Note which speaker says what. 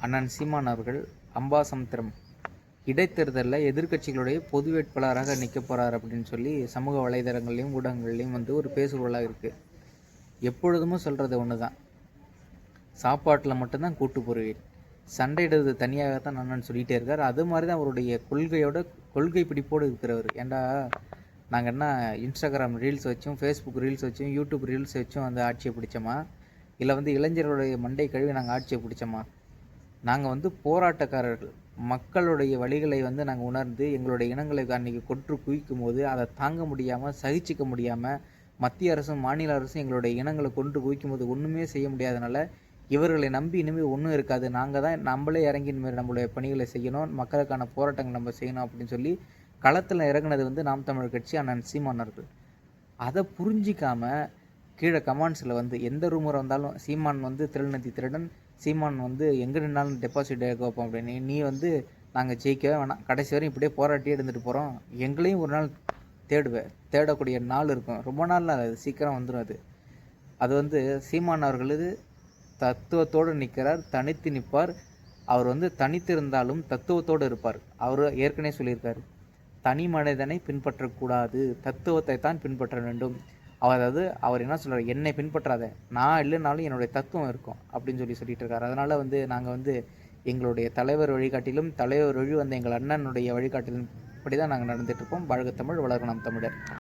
Speaker 1: அண்ணன் சீமான் அவர்கள் அம்பாசமுத்திரம் இடைத்தேர்தலில் எதிர்க்கட்சிகளுடைய பொது வேட்பாளராக நிற்க போகிறார் அப்படின்னு சொல்லி சமூக வலைதளங்கள்லையும் ஊடகங்கள்லையும் வந்து ஒரு பேசுபொருளாக இருக்குது. எப்பொழுதுமே சொல்கிறது ஒன்று தான், சாப்பாட்டில் மட்டும்தான் கூட்டு போடுவேன், சண்டையிடுறது தனியாகத்தான் அண்ணன் சொல்லிகிட்டே இருக்கார். அது மாதிரி தான் அவருடைய கொள்கை பிடிப்போடு இருக்கிறவர். ஏண்டா நாங்கள் என்ன இன்ஸ்டாகிராம் ரீல்ஸ் வச்சும், ஃபேஸ்புக் ரீல்ஸ் வச்சும், யூடியூப் ரீல்ஸ் வச்சும் வந்து ஆட்சியை பிடிச்சோமா, இல்லை வந்து இளைஞர்களுடைய மண்டை கழுவி நாங்கள் ஆட்சியை பிடிச்சோமா? நாங்கள் வந்து போராட்டக்காரர்கள். மக்களுடைய வழிகளை வந்து நாங்கள் உணர்ந்து எங்களுடைய இனங்களை அன்றைக்கி கொன்று குவிக்கும் போது அதை தாங்க முடியாமல், சகிச்சிக்க முடியாமல், மத்திய அரசும் மாநில அரசும் எங்களுடைய இனங்களை கொன்று குவிக்கும் போது ஒன்றுமே செய்ய முடியாதனால இவர்களை நம்பி இனிமேல் ஒன்றும் இருக்காது, நாங்கள் தான் நம்மளே இறங்கி இனிமேல் நம்மளுடைய பணிகளை செய்யணும், மக்களுக்கான போராட்டங்கள் நம்ம செய்யணும் அப்படின்னு சொல்லி களத்தில் இறங்குனது வந்து நாம் தமிழர் கட்சி அண்ணன் சீமான் அவர்கள். அதை புரிஞ்சிக்காமல் கீழே கமெண்ட்ஸில் வந்து எந்த ரூமர் வந்தாலும் சீமான் வந்து திருநதி திருடன், சீமான் வந்து எங்கே நின்னாலும் டெபாசிட் எடுக்க வைப்போம் அப்படின்னு, நீ வந்து நாங்கள் ஜெயிக்கவே வேணாம், கடைசி வரையும் இப்படியே போராட்டியே இருந்துட்டு போகிறோம், எங்களையும் ஒரு நாள் தேடக்கூடிய நாள் இருக்கும், ரொம்ப நாள் அது சீக்கிரம் வந்துடும். அது வந்து சீமான் அவர்களது தத்துவத்தோடு நிற்கிறார், தனித்து நிற்பார். அவர் வந்து தனித்து இருந்தாலும் தத்துவத்தோடு இருப்பார். அவர் ஏற்கனவே சொல்லியிருக்காரு, தனி மனிதனை பின்பற்றக்கூடாது, தத்துவத்தை தான் பின்பற்ற வேண்டும். அதாவது அவர் என்ன சொல்கிறார், என்னை பின்பற்றாத, நான் இல்லைனாலும் என்னுடைய தத்துவம் இருக்கும் அப்படின்னு சொல்லிட்டு இருக்காரு. அதனால் வந்து நாங்கள் வந்து எங்களுடைய தலைவர் வழிகாட்டிலும் தலைவர் வழி வந்து எங்கள் அண்ணனுடைய வழிகாட்டிலும் இப்படி தான் நாங்கள் நடந்துகிட்ருப்போம். வாழ்க தமிழ், வளர்க நாம் தமிழர்.